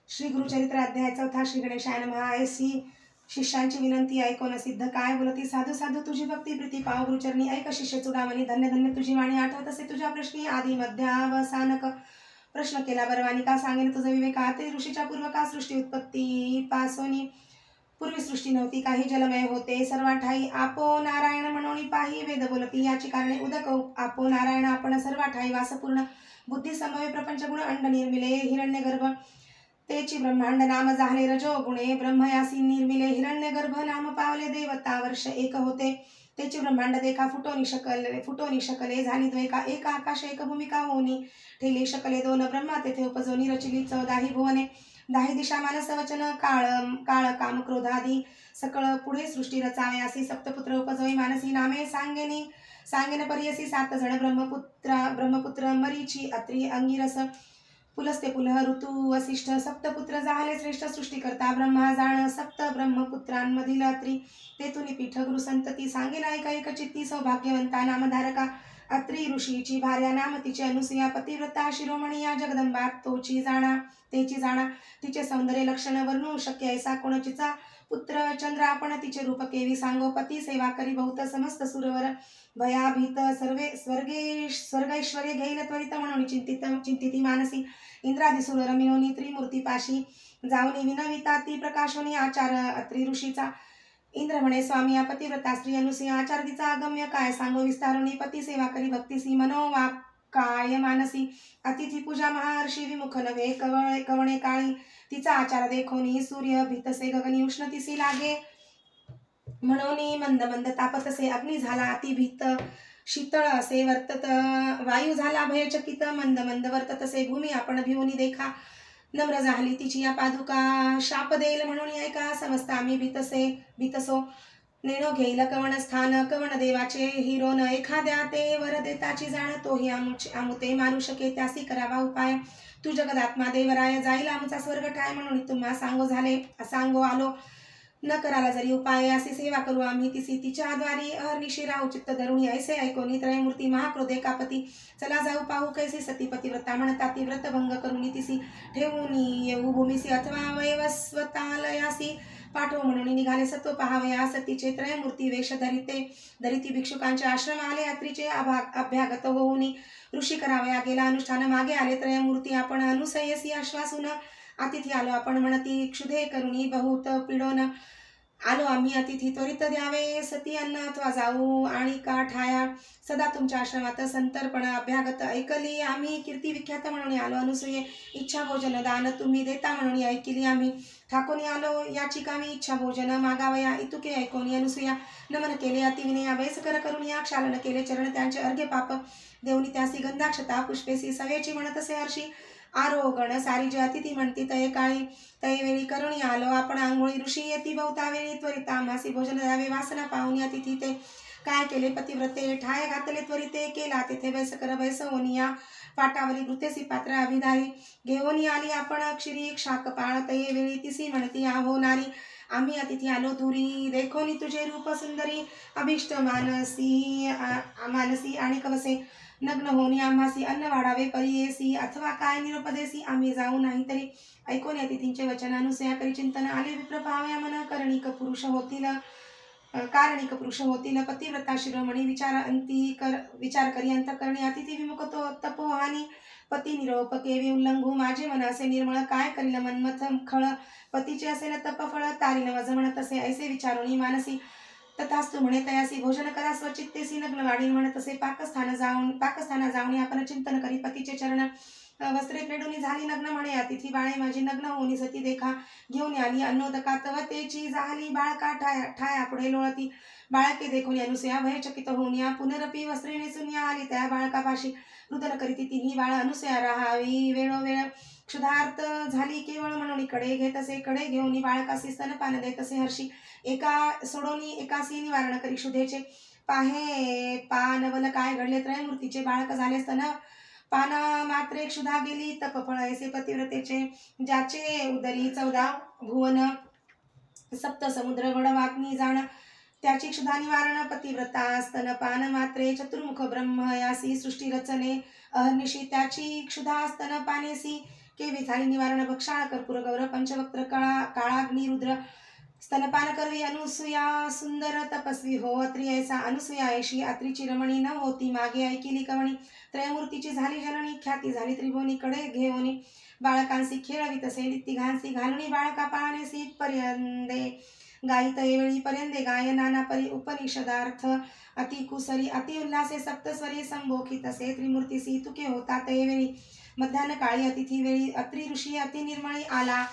श्री गुरुचरित्र अध्याय 4 श्री गणेशाय नमः. ऐसी शिष्यांची विनंती ऐकून सिद्ध काय बोलती. साधू साधू तुझी भक्ती प्रीती पाव गुरुचरणी ऐक शिष्य चुडामणी. धन्य धन्य तुझी वाणी आठवत असे तुझ्या प्रश्नी आदी मध्यावसानक. प्रश्न केला बरवानी का सांगेन तुझं विवेका. ते ऋषीच्या पूर्व का सृष्टी उत्पत्ती पासोनी. पूर्वी सृष्टी नव्हती काही जलमय होते सर्व ठाई. आपो नारायण म्हणून पाही वेद बोलती. याची कारणे उदक आपो नारायण आपण सर्व ठाई. वासपूर्ण बुद्धी संभवे प्रपंच गुण अंड निर्मिले हिरण्य गर्भ. तेची ब्रह्मांड नाम झाले रजो गुणे. ब्रह्मयासी निर्मिले हिरण्य गर्भ नाम पावले देवता वर्ष एक होते. तेची ब्रह्मांड देखा फुटोनी शकले झाली द्वैका. एक आकाश एक भूमिका होनी ठेली शकले दोन ब्रह्मा. तेथे उपजोनी रचिली 14 भुवने. 10 दिशा मानस वचन काळ काम क्रोधादी सकळ. पुढे सृष्टी रचावयासी सप्तपुत्र उपजोई मानसी. नामे सांगेन परियसी 7 जण ब्रह्मपुत्र मरीची अत्री अंगिरस. पुलस्ते पुलह ऋतू वसिष्ठ. सप्तपुत्र झाले श्रेष्ठ सृष्टी करता ब्रह्मा जाण. सप्त ब्रह्मपुत्रांमधील अत्री तेथुनी पीठ गुरुसंतती. सांगेन ऐका एक चित्ती सौभाग्यवंता नामधारका. अत्री ऋषीची भार्या नाम तिचे अनुसुया. पतिव्रता शिरोमणी या जगदंबा तेची जाणा. तिचे सौंदर्य लक्षण वर्णू शक्य ऐसा कोणचीचा पुत्र चंद्र आपण. तिचे रूप केवी सांगो. पती सेवा करी बहुत समस्त सुरवर. भयाभीत स्वर्गैश्वर्य घेईल त्वरित म्हणून चिंतिती मानसी. इंद्रादी सुर रमिनोनी त्रिमूर्ती पाशी. जाऊनी विनविता ती प्रकाशोनी आचार अत्री ऋषीचा. इंद्र म्हणे स्वामी पतिव्रता स्त्री अनुसुया. आचार तिचा अगम्य काय सांगो विस्तारोनी. पती सेवा करी भक्तीसी मनोवाकाय मानसी. अतिथी पूजा महर्षी विमुख नव्हे कवणे काळी. तिचा आचार देखोनी सूर्य भीतसे गगनी. उष्णतीसी लागे म्हणून मंद मंद तापतसे. अग्नी झाला अति भीत शीतळ असे वर्तत. वायू झाला भयचकित मंद मंद वर्ततसे. भूमी आपण भिवूनी देखा नम्र झाली तिची या पादुका. शाप देईल म्हणून ऐका समस्त आम्ही भीतसो. नेणो घेईल कवण स्थान कवण देवाचे हिरोन. एखाद्या ते वर देताची जाण तोही आमुते मानू शके त्यासी करावा उपाय. तू जगदात्मा देवराय जाईल आमचा स्वर्ग ठाय. म्हणून तुम्हा सांगो आलो न कराला जरी उपाय. अशी सेवा करू आम्ही तिसी तिच्या द्वारी. अहर्निशी राहू चित्त धरुणी ऐसे ऐकोनी त्रयमूर्ती महाक्रोधे कापती. चला जाऊ पाहू कैसी सती पतिव्रता म्हणता ती. व्रतभंग करुनी तिसी ठेवूनी येऊ भूमीसी अथवा वैवस्वतालयासी. पाठव म्हणून निघाले सत्व पहावया. सतीचे त्रयमूर्ती वेश धरिती भिक्षुकांचे आश्रम आले. अत्रीचे अभ्यागत होऊनी ऋषी करावया गेला अनुष्ठान. मागे आले त्रयमूर्ती आपण अनुसयसी आश्वासून. अतिथी आलो आपण म्हणती क्षुधे करुणी बहुत पिडोन. आलो आम्ही अतिथी त्वरित द्यावे. सती अन्न अथवा जाऊ आणि का ठाया. सदा तुमच्या आश्रमात संतर्पण अभ्यागत ऐकली आम्ही. कीर्ती विख्यात म्हणून आलो अनुसूये. इच्छा भोजन दान तुम्ही देता म्हणून ऐकली आम्ही. ठाकोनी आलो याची कामी इच्छा भोजन मागावया. इतुके ऐकोनी अनुसूया. नमन केले अतिविनया वयस्कर करून या. क्षालन केले चरण त्यांचे अर्घ्य पाप देवनी त्यासी. गंधाक्षता पुष्पेसी सवेची म्हणतसे हर्षी. आरोगण सारी अतिथी म्हणती तये काळी. तये वेळी करुणी आलो आपण आंघोळी. ऋषी येती बहुता वेळी त्वरित आम्हासी भोजन द्यावे. वासना पाहुनी अतिथी ते काय केले पतिव्रते. ठाय घातले त्वरिते केला तेथे वयस्कर वयसवनिया. पाटावरी घृतेसी पात्र अभिधारी. घेऊनी आली आपण क्षिरी शाक पाळ. तये वेळी तिसी म्हणती आहो नारी. आम्ही अतिथी आलो दुरी देखोनी तुझे रूप सुंदरी. अभिष्ट मानसी आणि कवसे. नग्न होनी आम्हासी अन्न वाढावे परियेसी. अथवा काय निरुपदेसी आम्ही जाऊ नाही तरी. ऐकून अतिथींचे वचन अनुसया करी चिंतन आले. विप्र पाहावया मन कारणिक पुरुष होतील. पतिव्रता शिरोमणी विचार करी अंतकरणी. अतिथी विमुख तपोहानी. पती निरोप केवी उल्लंघू. माझे मन असे निर्मळ काय करील मनमथ खळ. पतीचे असेल तपफळ तारीन वज म्हणत असे. ऐसे विचारोनी मानसी. तथास्तु म्हणे तयासी. भोजन करा स्वचित्तेसी. नग्न वाढीन म्हणत असे. पाकस्थाना जाऊन आपण चिंतन करी. पतीचे चरण वस्त्रे फेडूनी झाली नग्न म्हणे. अतिथी बाळे माझी नग्न होनी सती देखा. घेऊन आली अन्नोदका तव तेची झाली. बाळका ठाया पुढे लोळती. बाळके देखून अनुसया भयचकित होऊन या. पुनरपी वस्त्रे नेसून या आली त्या बाळकापाशी. रुदन करीती तिन्ही बाळ अनुसया राहावी वेळोवेळ. क्षुधार्थ झाली केवळ म्हणून कडे घेतसे. कडे घेऊन बाळकासी स्तनपान देतसे हर्षी. एका सोडोनी एकासी निवारण करी क्षुधेचे. पाहे पानवल काय घडले त्रयमूर्तीचे. बाळक झाले स्तन पाना मात्रे क्षुधा गेली. तपफळ ऐसे पतिव्रतेचे. ज्याचे उदरी 14 भुवन. सप्त समुद्र वडवाग्नी जाण. त्याची क्षुधा निवारण पतिव्रता स्तनपान मात्रे. चतुर्मुख ब्रह्म यासी सृष्टी रचने. अहर्निशी त्याची क्षुधा स्तनपानेसी. केवी झाली निवारण भक्षाळ कर्पूर गौर पंचवक्त्र काळाग्नी रुद्र स्तनपान करवी अनुसूया सुंदर तपस्वी हो अत्री ऐसा अनुसूया ऐशी अत्रीची रमणी न होती मागे ऐकिली कवणी त्रयमूर्तीची झाली जननी ख्याती झाली त्रिभुवनी कडे घेऊनी बाळकांसी खेळवी तसे तिघांसी घालुनी बाळका पाळणे सीत पर्यंदे गायित वेळी पर्यंदे गाय नाना परी उपनिषदार्थ अति कुसरी अति उल्हासे सप्तस्वरी संभोखित असे त्रिमूर्तीसी तुके होता वेळी मध्यान्ह काळी अतिथी वेळी अत्री ऋषी अति निर्मळी आला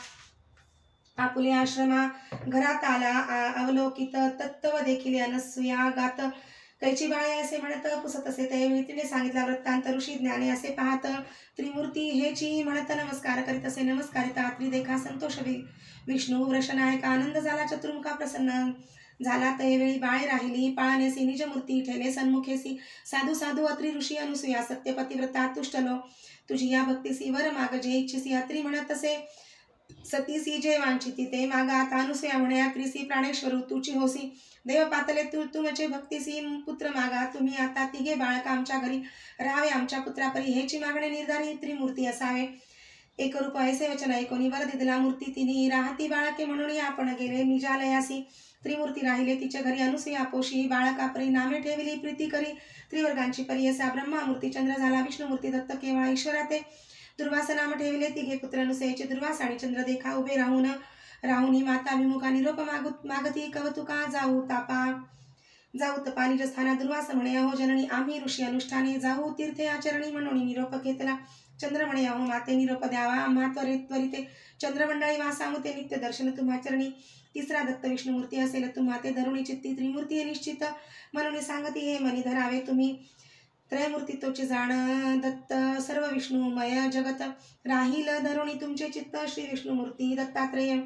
आपुले आश्रमा घरात आला अवलोकित तत्व देखील अनसूया गात कैची बाळे असे म्हणत पुसत असे त्यावेळी तिने सांगितला वृत्तांत ऋषी ज्ञाने असे पाहत त्रिमूर्ती हेची म्हणत नमस्कार करीत असे नमस्कारित देखा संतोष विष्णू वृषनायक आनंद झाला चतुर्मुखा प्रसन्न झाला त्यावेळी बाळे राहिली पाळणेसी निजमूर्ती ठेले सन्मुखेसी साधू साधू अत्री ऋषी अनुसूया सत्यपतिव्रता तुष्टलो तुझी या भक्तीसी वर माग जे इच्छिसी अत्री म्हणत असे सतीसी जे वांछिती ते मागा आता अनुसूया म्हणे अत्रीसी प्राणेश्वरू तुची होसी देव पातले तुमचे भक्तीसी पुत्र मागा तुम्ही आता तिघे बाळका आमच्या घरी राहावे आमच्या पुत्रापरी हेची मागणे निर्धारी त्रिमूर्ती असावे एक रूप ऐसे वचन ऐकोनी वर दिदला मूर्ती तिनी राहती बाळके म्हणून आपण गेले निजालयासी त्रिमूर्ती राहिले तिच्या घरी अनुसूया पोशी बाळकापरी नामे ठेविली प्रीती करी त्रिवर्गांची परी असा ब्रह्मामूर्ती चंद्र झाला विष्णुमूर्ती दत्त केवळ ईश्वरा ते दुर्वास नाम ठेविले तिघे पुत्र अनुसूयेचे दुर्वास आणि चंद्र देखा उभे राहुनी माता विमुखा निरोप मागती कवतुका जाऊ तपा निजस्थाना दुर्वास म्हणे अहो जननी आम्ही ऋषी अनुष्ठाने जाऊ तीर्थे आचरणी म्हणून निरोप घेतला चंद्र म्हणे अहो माते निरोप द्यावा आम्हा त्वरिते चंद्रमंडळी वासामुते नित्य दर्शन तुम्हा चरणी तिसरा दत्त विष्णुमूर्ती असेल तुम्हा ते धरुणी चित्ती त्रिमूर्ती हे निश्चित म्हणून सांगती हे मनी धरावे तुम्ही त्रयमूर्ती तोचे जाण दत्त सर्व विष्णुमय जगत राहील धरुणी तुमचे चित्त श्री विष्णुमूर्ती दत्तात्रेय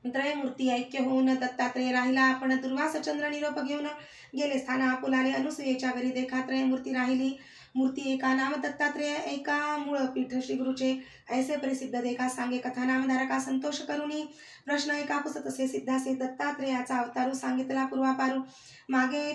त्रयमूर्ती ऐक्य होऊन दत्तात्रेय राहिला आपण दुर्वास चंद्र निरोप घेऊन गेले स्थाना आपुलाले अनुसूयेच्या घरी देखा त्रयमूर्ती राहिली मूर्ती एका नाम दत्तात्रेय एका मूळ पीठ श्री गुरुचे ऐसे प्रसिद्ध देखा सांगे कथा नामधारका संतोष करुणी प्रश्न एका पुसत असे सिद्धासे दत्तात्रेयाचा अवतारू सांगितला पूर्वापारू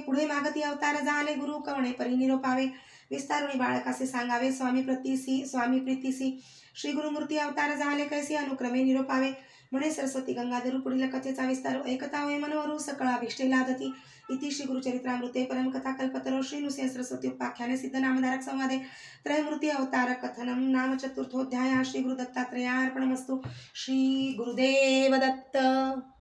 पुढे मागती अवतार झाले गुरु कवणे परी निरोपावे विस्तारुणी बाळकासे सांगावे स्वामी प्रीतीसी श्री गुरुमूर्ती अवतार झाले कैसे अनुक्रमे निरोपावे म्हणे सरस्वती गंगाधरू पुढील कथेचा विस्तार ऐकता होय मनोहरू सकळ अभिष्टे लादती इति श्री गुरुचरित्रामृते परमकथा कल्पतरो श्री नृसिंह सरस्वती उपाख्याने सिद्ध नामधारक संवादे त्रयमूर्ती अवतार कथनम नाम चतुर्थोध्याय श्री गुरु दत्तात्रेयार्पणमस्तु श्री गुरुदेव दत्त।